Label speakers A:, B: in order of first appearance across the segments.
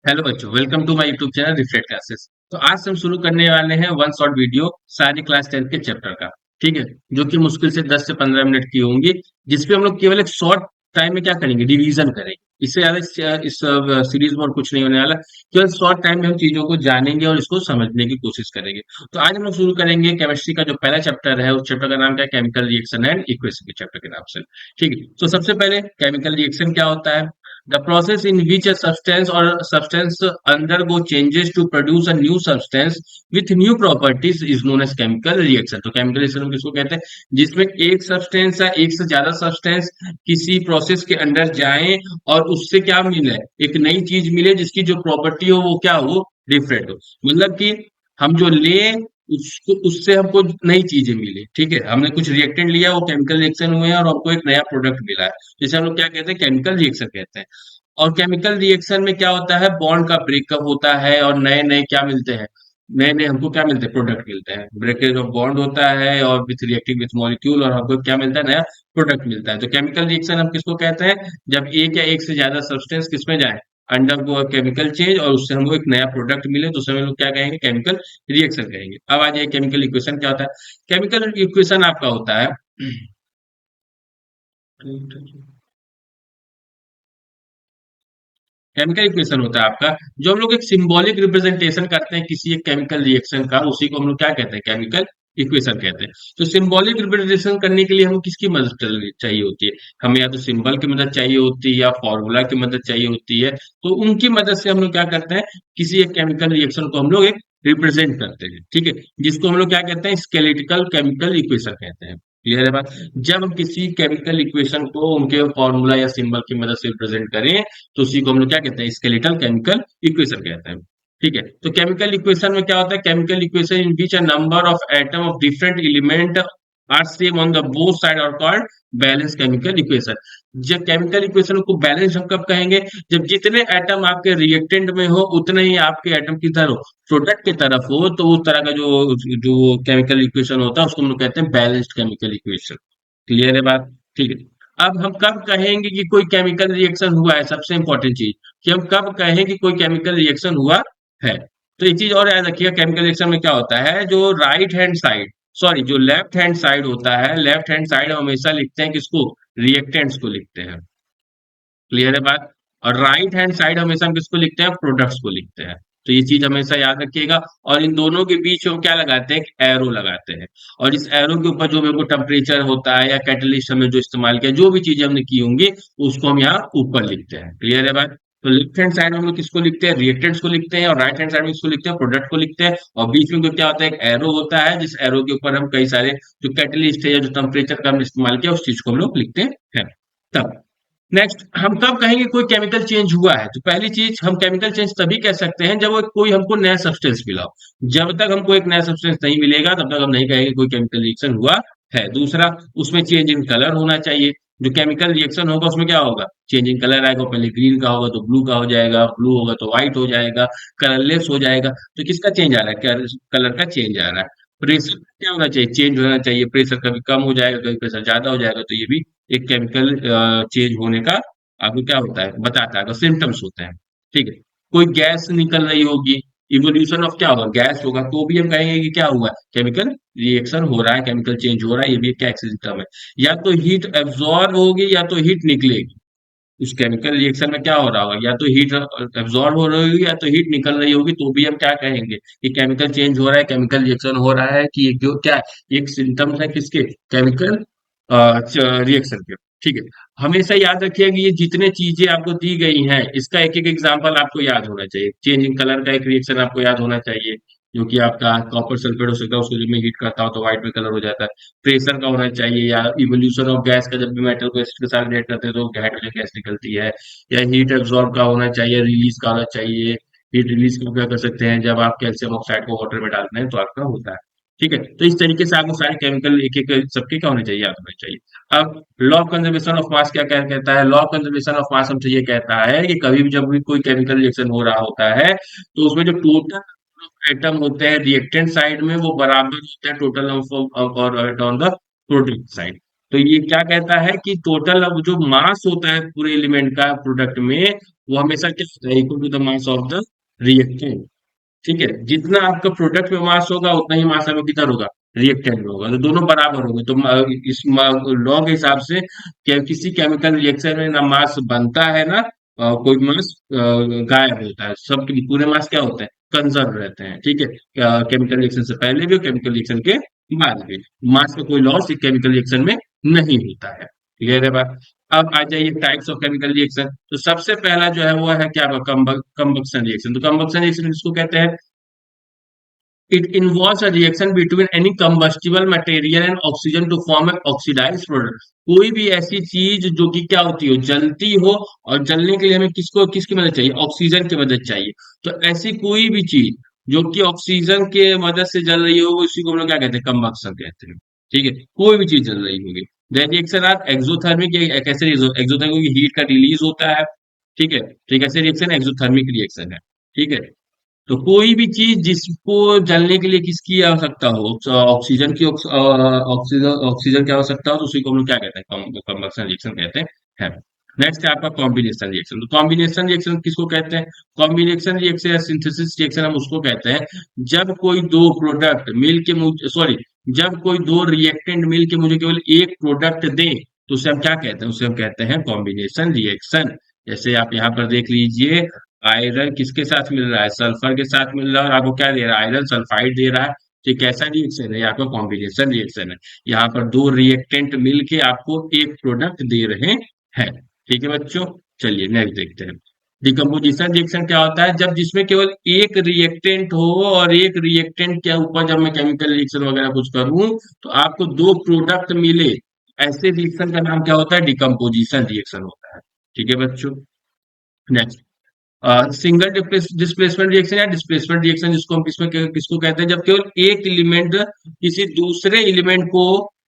A: Hello बच्चों, welcome to my YouTube channel reflect classes. तो आज हम शुरू करने वाले हैं वन शॉट वीडियो सारी क्लास 10 के चैप्टर का। ठीक है, जो कि मुश्किल से 10 से 15 मिनट की होंगी, जिसपे हम लोग केवल एक शॉर्ट टाइम में क्या करेंगे, रिवीजन करेंगे। इससे ज्यादा इस सीरीज में और कुछ नहीं होने वाला। केवल शॉर्ट टाइम में हम चीजों को जानेंगे और इसको समझने की कोशिश करेंगे। तो आज हम लोग शुरू करेंगे केमिस्ट्री का जो पहला चैप्टर है, उस चैप्टर का नाम क्या है, केमिकल रिएक्शन एंड इक्वेशन के चैप्टर के नाम से। ठीक है, तो सबसे पहले केमिकल रिएक्शन क्या होता है? The process in which a substance or a substance undergo changes to produce a new substance with new properties is known as chemical reaction। तो chemical reaction हम किसको कहते हैं? जिसमें एक सब्सटेंस या एक से ज्यादा सब्सटेंस किसी प्रोसेस के अंदर जाए और उससे क्या मिले, एक नई चीज मिले जिसकी जो प्रॉपर्टी हो वो क्या हो, डिफरेंट हो। मतलब कि हम जो ले उसको उससे हमको नई चीजें मिली। ठीक है, हमने कुछ रिएक्टेंट लिया, वो केमिकल रिएक्शन हुए हैं और हमको एक नया प्रोडक्ट मिला है, जिसे हम लोग क्या कहते हैं, केमिकल रिएक्शन कहते हैं। और केमिकल रिएक्शन में क्या होता है, बॉन्ड का ब्रेकअप होता है और नए नए क्या मिलते हैं, नए नए हमको क्या मिलते हैं, प्रोडक्ट मिलते हैं। ब्रेकेज ऑफ बॉन्ड होता है और विथ रिएक्टिंग विथ मॉलिक्यूल, और हमको क्या मिलता है, नया प्रोडक्ट मिलता है। तो केमिकल रिएक्शन हम किसको कहते हैं? जब एक या एक से ज्यादा सब्सटेंस किसमें जाए, अंडर गो केमिकल चेंज, और उससे हमको एक नया प्रोडक्ट मिले, तो उसे हम लोग क्या कहेंगे, केमिकल रिएक्शन कहेंगे। अब आ जाए केमिकल इक्वेशन क्या होता है। केमिकल इक्वेशन आपका होता है केमिकल इक्वेशन होता है आपका, जो हम लोग एक सिंबॉलिक रिप्रेजेंटेशन करते हैं किसी एक केमिकल रिएक्शन का, उसी को हम लोग क्या कहते हैं, केमिकल इक्वेशन कहते हैं। तो सिंबॉलिक रिप्रेजेंटेशन करने के लिए हमें किसकी मदद चाहिए होती है? हमें या तो सिंबल की मदद चाहिए होती है या फॉर्मूला की मदद चाहिए होती है। तो उनकी मदद से हम लोग क्या करते हैं, किसी एक केमिकल रिएक्शन को हम लोग एक रिप्रेजेंट करते हैं। ठीक है, जिसको हम लोग क्या कहते हैं, स्केलेटिकल केमिकल इक्वेशन कहते हैं। क्लियर है बात? जब हम किसी केमिकल इक्वेशन को उनके फॉर्मूला या सिंबल की मदद से रिप्रेजेंट करें, तो उसी को हम लोग क्या कहते हैं, स्केलेटल केमिकल इक्वेशन कहते हैं। ठीक है, तो केमिकल इक्वेशन में क्या होता है, chemical equation in which a number of atom of different element are same on the both side are called balance chemical equation. जब केमिकल इक्वेशन को बैलेंस हम कब कहेंगे, जब जितने एटम आपके रिएक्टेंट में हो उतने ही आपके एटम किधर हो, प्रोडक्ट की तरफ हो, तो उस तरह का जो जो केमिकल इक्वेशन होता है उसको हम लोग कहते हैं बैलेंस्ड केमिकल इक्वेशन। क्लियर है बात? ठीक है। अब हम कब कहेंगे कि कोई केमिकल रिएक्शन हुआ है, सबसे इंपॉर्टेंट चीज, कि हम कब कहें कि कोई केमिकल रिएक्शन हुआ है। तो ये चीज और याद रखिएगा, केमिकल रिएक्शन में क्या होता है, जो राइट हैंड साइड, सॉरी जो लेफ्ट हैंड साइड होता है, लेफ्ट हैंड साइड हम हमेशा लिखते हैं किसको, रिएक्टेंट्स को लिखते हैं। क्लियर है बात? और राइट हैंड साइड हमेशा हम किसको लिखते हैं, प्रोडक्ट्स को लिखते हैं। तो ये चीज हमेशा याद रखिएगा। और इन दोनों के बीच हम क्या लगाते हैं, एक एरो लगाते हैं। और इस एरो के ऊपर जो मेरे को टेम्परेचर होता है या कैटलिस्ट हमने जो इस्तेमाल किया, जो भी चीजें हमने की होंगी, उसको हम यहाँ ऊपर लिखते हैं। क्लियर है बात? तो लेफ्ट हैंड साइड में हम लोग किसको लिखते हैं, रिएक्टेंट्स को लिखते हैं, और राइट हैंड साइड में किसको लिखते हैं, प्रोडक्ट को लिखते हैं। और बीच में तो क्या होता है, एक एरो होता है, जिस एरो के ऊपर हम कई सारे जो कैटलिस्ट है या जो टेम्परेचर का हमने इस्तेमाल किया, उस चीज को हम लोग लिखते हैं। तब नेक्स्ट हम कब कहेंगे कोई केमिकल चेंज हुआ है, तो पहली चीज, हम केमिकल चेंज तभी कह सकते हैं जब वो कोई हमको नया सब्सटेंस मिला हो। जब तक हमको एक नया सब्सटेंस नहीं मिलेगा, तब तक हम नहीं कहेंगे कोई केमिकल रिएक्शन हुआ है। दूसरा, उसमें चेंज इन कलर होना चाहिए। जो केमिकल रिएक्शन होगा उसमें क्या होगा, चेंज इन कलर आएगा। पहले ग्रीन का होगा तो ब्लू का हो जाएगा, ब्लू होगा तो व्हाइट हो जाएगा, कलरलेस हो जाएगा। तो किसका चेंज आ रहा है, कलर का चेंज आ रहा है। प्रेशर क्या होना चाहिए, चेंज होना चाहिए। प्रेशर कभी कम हो जाएगा, कभी प्रेशर ज्यादा हो जाएगा, तो ये भी एक केमिकल चेंज होने का आपको क्या होता है, बताता है, तो सिम्टम्स होते हैं। ठीक है, कोई गैस निकल रही होगी, इवोल्यूशन ऑफ क्या होगा, गैस होगा, तो भी हम कहेंगे कि क्या हुआ, केमिकल रिएक्शन हो रहा है, केमिकल चेंज हो रहा है। ये भी एक क्या सिस्टम है। या तो हीट एब्जॉर्ब होगी या तो हीट निकलेगी। उस केमिकल रिएक्शन में क्या हो रहा होगा, या तो हीट एब्जॉर्ब हो रही होगी या तो हीट निकल रही होगी, तो भी हम क्या कहेंगे कि केमिकल चेंज हो रहा है, केमिकल रिएक्शन हो रहा है। कि ये क्यों, क्या है, एक सिम्टम्स है किसके, केमिकल रिएक्शन के। ठीक है, हमेशा याद रखिए कि ये जितने चीजें आपको दी गई हैं, इसका एक एक एग्जांपल आपको याद होना चाहिए। चेंजिंग कलर का एक रिएक्शन आपको याद होना चाहिए, जो कि आपका कॉपर सल्फेट हो सकता है, उसको जब मैं हीट करता हूँ तो व्हाइट में कलर हो जाता है। प्रेशर का होना चाहिए, या इवोल्यूशन ऑफ गैस का, जब भी मेटल को एसिड के साथ रिएक्ट करते हैं तो हाइड्रोजन गैस निकलती है। या हीट एब्जॉर्ब का होना चाहिए, रिलीज का होना चाहिए। हीट रिलीज को क्या कर सकते हैं, जब आप कैल्शियम ऑक्साइड को वाटर में डालते हैं तो आपका होता है। ठीक है, तो इस तरीके से आपको सारे केमिकल एक एक सबके क्या होने चाहिए, याद होने चाहिए। अब law of conservation of mass क्या क्या कहता है, law of conservation of mass हमसे ये कहता है कि कभी भी जब भी कोई केमिकल रिएक्शन हो रहा होता है, तो उसमें जो टोटल एटम होते हैं रिएक्टेंट साइड में, वो बराबर होते हैं टोटल ऑफ और ऑन द प्रोडक्ट साइड। तो ये क्या कहता है कि टोटल अब जो मास होता है पूरे एलिमेंट का प्रोडक्ट में, वो हमेशा क्या होता है, equal to the mass of the reactant. ठीक है, जितना आपका प्रोडक्ट में मास होगा उतना ही मास आपका किधर होगा, रिएक्टेंट में होगा, तो दोनों बराबर होंगे। तो इस लॉ के हिसाब से क्या किसी केमिकल रिएक्शन में ना मास बनता है ना कोई मास गायब होता है, सब पूरे मास क्या होते हैं, कंजर्व रहते हैं। ठीक है, केमिकल रिएक्शन से पहले भी और केमिकल रिएक्शन के बाद भी मास का कोई लॉस केमिकल रिएक्शन में नहीं होता है। क्लियर है बात। अब आ जाइए टाइप्स ऑफ केमिकल रिएक्शन। तो सबसे पहला जो है वो है क्या, कंबक्शन रिएक्शन। तो कंबक्शन रिएक्शन किसको कहते हैं, it involves a reaction between any combustible material and oxygen to form an oxidised product. कोई भी ऐसी चीज जो कि क्या होती हो, जलती हो, और जलने के लिए हमें किसकी मदद चाहिए, ऑक्सीजन की मदद चाहिए। तो ऐसी कोई भी चीज जो कि ऑक्सीजन के मदद से जल रही हो, उसी को हम लोग क्या कहते हैं, कंबक्शन कहते हैं। ठीक है, कोई भी चीज जल रही होगी। देन रिएक्शन आर एक्सोथर्मिक, कैसे एक्सोथर्मिक, हीट का रिलीज होता है। ठीक है, तो एक ऐसे रिएक्शन एक्सोथर्मिक रिएक्शन है। ठीक है, तो कोई भी चीज जिसको जलने के लिए किसकी आवश्यकता हो, ऑक्सीजन की ऑक्सीजन की आवश्यकता हो, तो उसी को हम लोग क्या कहते हैं, कंबक्शन रिएक्शन कहते हैं। नेक्स्ट है आपका कॉम्बिनेशन रिएक्शन। तो कॉम्बिनेशन रिएक्शन किसको कहते हैं, कॉम्बिनेशन रिएक्शन या सिंथेसिस रिएक्शन हम उसको कहते हैं जब कोई दो प्रोडक्ट मिल के सॉरी, जब कोई दो रिएक्टेंट मिल के मुझे केवल एक प्रोडक्ट दे, तो उसे हम क्या कहते हैं, उसे हम कहते हैं कॉम्बिनेशन रिएक्शन। जैसे आप यहाँ पर देख लीजिए, आयरन किसके साथ मिल रहा है, सल्फर के साथ मिल रहा है, और आपको क्या दे रहा है, आयरन सल्फाइड दे रहा है। तो ये कैसा रिएक्शन है, ये आपका कॉम्बिनेशन रिएक्शन है। यहाँ पर दो रिएक्टेंट मिलके आपको एक प्रोडक्ट दे रहे हैं। ठीक है बच्चों, चलिए नेक्स्ट देखते हैं। डिकम्पोजिशन रिएक्शन क्या होता है, जब जिसमें केवल एक रिएक्टेंट हो, और एक रिएक्टेंट के ऊपर जब मैं केमिकल रिएक्शन वगैरह कुछ करूं, तो आपको दो प्रोडक्ट मिले। ऐसे रिएक्शन का नाम क्या होता है, डिकम्पोजिशन रिएक्शन होता है। ठीक है बच्चों, नेक्स्ट सिंगल डिस्प्लेसमेंट रिएक्शन या डिस्प्लेसमेंट रिएक्शन, जिसको हम किसको कहते हैं, जब केवल एक एलिमेंट किसी दूसरे एलिमेंट को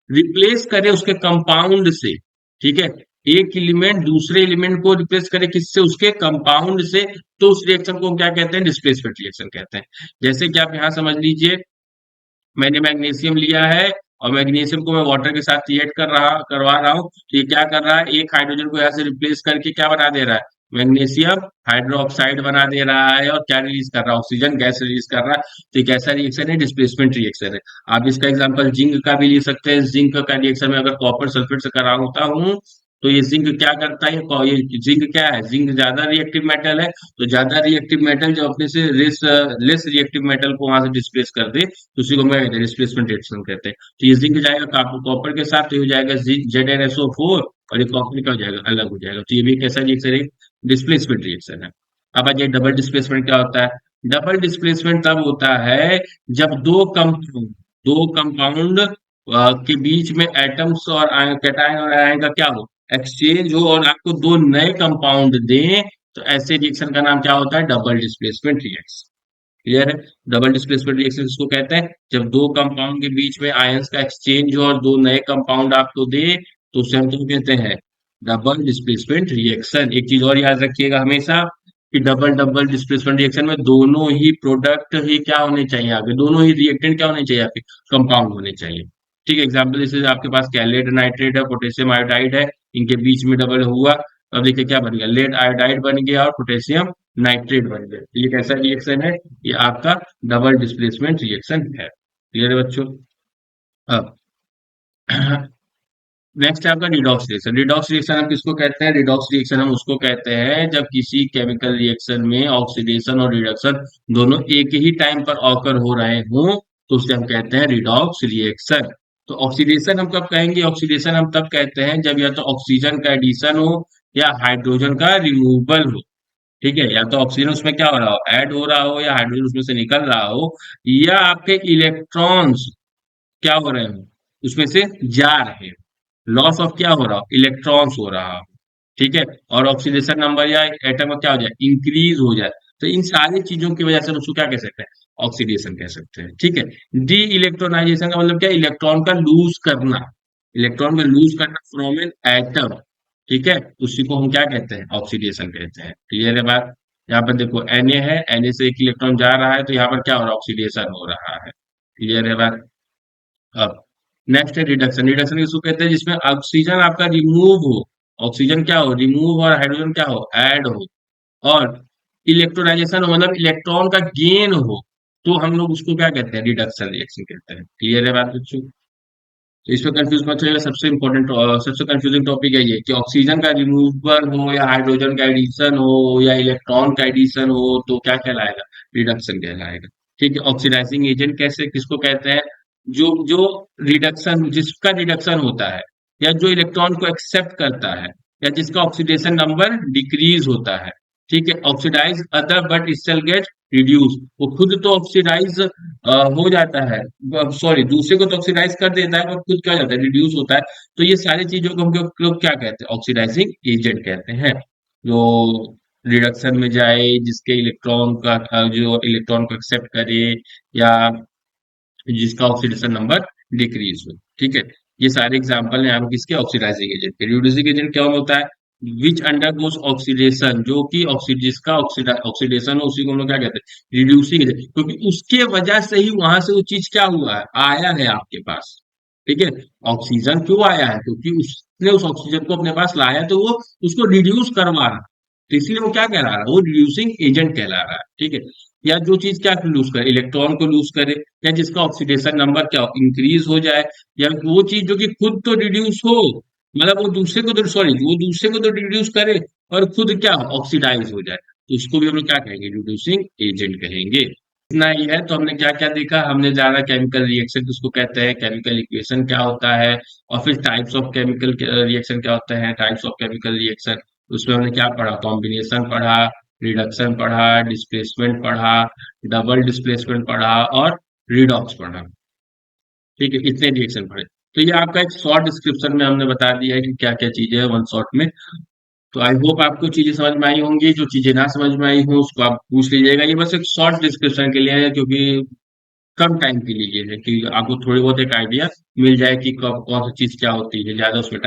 A: रिप्लेस करे उसके कंपाउंड से। ठीक है, एक एलिमेंट दूसरे एलिमेंट को रिप्लेस करे किससे, उसके कंपाउंड से, तो उस रिएक्शन को हम क्या कहते हैं, डिस्प्लेसमेंट रिएक्शन कहते हैं। जैसे कि आप यहाँ समझ लीजिए, मैंने मैग्नीशियम लिया है, और मैग्नीशियम को मैं वाटर के साथ रिएक्ट करवा रहा हूँ, तो ये क्या कर रहा है, एक हाइड्रोजन को यहाँ से रिप्लेस करके क्या बना दे रहा है, मैग्नीशियम हाइड्रोक्साइड बना दे रहा है, और क्या रिलीज कर रहा है, ऑक्सीजन गैस रिलीज कर रहा है। तो एक ऐसा रिएक्शन है, डिस्प्लेसमेंट रिएक्शन है। आप इसका एग्जांपल जिंक का भी ले सकते हैं। जिंक का रिएक्शन में अगर कॉपर सल्फेट से करा होता हूँ, तो ये जिंक क्या करता है, ये जिंक क्या है, जिंक ज्यादा रिएक्टिव मेटल है। तो ज्यादा रिएक्टिव मेटल जो अपने से लेस रिएक्टिव मेटल को वहां से डिस्प्लेस कर दे, तो उसी को मैं डिस्प्लेसमेंट रिएक्शन कहते हैं। तो ये जिंक जाएगा कॉपर के साथ, तो ये हो जाएगा ZnSO4, और ये कॉपर का हो जाएगा, अलग हो जाएगा। तो ये भी एक ऐसा रिएक्शन है, डिस्प्लेसमेंट रिएक्शन है। अब आ जाए डबल डिस्प्लेसमेंट क्या होता है। डबल डिस्प्लेसमेंट तब होता है जब दो कंपाउंड के बीच में एटम्स और कैटायन और आयन का क्या हो, एक्सचेंज हो, और आपको दो नए कंपाउंड दें, तो ऐसे रिएक्शन का नाम क्या होता है, डबल डिस्प्लेसमेंट रिएक्शन। क्लियर है। डबल डिस्प्लेसमेंट रिएक्शन इसको कहते हैं जब दो कंपाउंड के बीच में आयंस का एक्सचेंज हो और दो नए कंपाउंड आपको दे, तो उसे हम क्या कहते हैं, डबल डिस्प्लेसमेंट रिएक्शन। एक चीज और याद रखिएगा हमेशा, कि डबल डबल डिस्प्लेसमेंट रिएक्शन में दोनों ही प्रोडक्ट ही क्या होने चाहिए, आपके दोनों ही रिएक्टेंट क्या होने चाहिए, आपके कंपाउंड होने चाहिए। ठीक है, एग्जाम्पल जैसे आपके पास क्या, लेड नाइट्रेट है, पोटेशियम आयोडाइड है, इनके बीच में डबल हुआ, अब देखिए क्या बन गया, लेड आयोडाइड बन गया और पोटेशियम नाइट्रेट बन गया। ये कैसा रिएक्शन है, ये आपका डबल डिस्प्लेसमेंट रिएक्शन है। क्लियर है बच्चों। अब नेक्स्ट है आपका रिडॉक्स रिएक्शन। रिडॉक्स रिएक्शन हम किसको कहते हैं, रिडॉक्स रिएक्शन हम उसको कहते हैं जब किसी केमिकल रिएक्शन में ऑक्सीडेशन और रिडक्शन दोनों एक ही टाइम पर ऑकर हो रहे हों, तो उसे हम कहते हैं रिडॉक्स रिएक्शन। तो ऑक्सीडेशन हम कब कहेंगे, ऑक्सीडेशन हम तब कहते हैं जब या तो ऑक्सीजन का एडिशन हो या हाइड्रोजन का रिमूवल हो। ठीक है, या तो ऑक्सीजन उसमें क्या हो रहा हो, ऐड हो रहा हो, या हाइड्रोजन उसमें से निकल रहा हो, या आपके इलेक्ट्रॉन्स क्या हो रहे हो, उसमें से जा रहे हो, लॉस ऑफ क्या हो रहा हो, इलेक्ट्रॉन्स हो रहा हो। ठीक है, और ऑक्सीडेशन नंबर या एटम का क्या हो जाए, इंक्रीज हो जाए। तो इन सारी चीजों की वजह से हम उसको क्या कह सकते हैं, ऑक्सीडेशन कह सकते हैं। ठीक है, डी इलेक्ट्रोनाइजेशन का मतलब क्या, इलेक्ट्रॉन का लूज करना, इलेक्ट्रॉन को लूज करना फ्रॉम एन एटम। ठीक है, उसी को हम क्या कहते हैं, ऑक्सीडेशन कहते हैं। क्लियर है बात। यहाँ पर देखो Na है, Na से एक इलेक्ट्रॉन जा रहा है, तो यहाँ पर क्या हो रहा है, ऑक्सीडेशन हो रहा है। क्लियर है बात। नेक्स्ट है रिडक्शन। रिडक्शन किसको कहते हैं? जिसमें ऑक्सीजन आपका रिमूव हो, ऑक्सीजन क्या हो, रिमूव, और हाइड्रोजन क्या हो, ऐड हो, और इलेक्ट्रोलाइजेशन हो, मतलब इलेक्ट्रॉन का गेन हो, तो हम लोग उसको क्या कहते हैं? रिडक्शन रिएक्शन कहते हैं। क्लियर है बात बच्चों? तो इसमें कंफ्यूज मत होइएगा, सबसे इंपॉर्टेंट सबसे कंफ्यूजिंग टॉपिक है ये कि ऑक्सीजन का रिमूवल हो या हाइड्रोजन का एडिशन हो या इलेक्ट्रॉन का एडिशन हो तो क्या कहलाएगा? रिडक्शन कहलाएगा। ठीक है। ऑक्सीडाइजिंग एजेंट कैसे किसको कहते हैं? जो जो रिडक्शन, जिसका रिडक्शन होता है, या जो इलेक्ट्रॉन को एक्सेप्ट करता है, या जिसका ऑक्सीडेशन नंबर डिक्रीज होता है। ठीक है। Oxidise other but still get reduce, वो खुद तो ऑक्सीडाइज हो जाता है, सॉरी, दूसरे को तो ऑक्सीडाइज कर देता है, पर खुद क्या हो जाता है? रिड्यूस होता है। तो ये सारी चीजों को हम लोग क्या कहते हैं? ऑक्सीडाइजिंग एजेंट कहते हैं। जो रिडक्शन में जाए, जिसके इलेक्ट्रॉन का जो इलेक्ट्रॉन को एक्सेप्ट करे, या जिसका ऑक्सीडेशन नंबर डिक्रीज हो। ठीक है। ये सारे एग्जांपल हैं आपको किसके? ऑक्सीडाइजिंग एजेंट के। रिड्यूसिंग एजेंट क्या होता है? विच अंडरगोस ऑक्सीडेशन, जो कि जिसका ऑक्सीडेशन हो, उसी को हम लोग क्या कहते हैं? रिड्यूसिंग एजेंट, क्योंकि उसके वजह से ही वहां से वो चीज क्या हुआ है, आया है आपके पास। ठीक है। ऑक्सीजन क्यों आया है? क्योंकि उसने उस ऑक्सीजन को अपने पास लाया, तो वो उसको रिड्यूस करवा रहा है, तो इसलिए वो क्या कहला रहा है? वो रिड्यूसिंग एजेंट कहला रहा है। ठीक है। या जो चीज क्या लूज करे, इलेक्ट्रॉन को लूज करे, या जिसका ऑक्सीडेशन नंबर क्या इंक्रीज हो जाए, या वो चीज जो कि खुद तो रिड्यूस हो, मतलब वो दूसरे को तो, सॉरी, वो दूसरे को तो रिड्यूस करे और खुद क्या ऑक्सीडाइज हो जाए, तो उसको भी हम लोग क्या कहेंगे? रिड्यूसिंग एजेंट कहेंगे। इतना ही है। तो हमने क्या क्या देखा? हमने जाना केमिकल रिएक्शन किसको कहते हैं, केमिकल इक्वेशन क्या होता है, और फिर टाइप्स ऑफ केमिकल रिएक्शन क्या होता है, टाइप्स ऑफ केमिकल रिएक्शन। उसमें हमने क्या पढ़ा? कॉम्बिनेशन पढ़ा, रिडक्शन पढ़ा, डिस्प्लेसमेंट पढ़ा, डबल डिस्प्लेसमेंट पढ़ा, और रिडॉक्स पढ़ा। ठीक है। इतने रिएक्शन पढ़े। तो ये आपका एक शॉर्ट डिस्क्रिप्शन में हमने बता दिया है कि क्या क्या चीजें हैं वन शॉट में। तो आई होप आपको चीजें समझ में आई होंगी। जो चीजें ना समझ में आई हो उसको आप पूछ लीजिएगा। ये बस एक शॉर्ट डिस्क्रिप्शन के लिए है, क्योंकि कम टाइम के लिए है कि आपको थोड़ी बहुत एक आइडिया मिल जाए कि कब कौन सी चीज क्या होती है, ज्यादा उसमें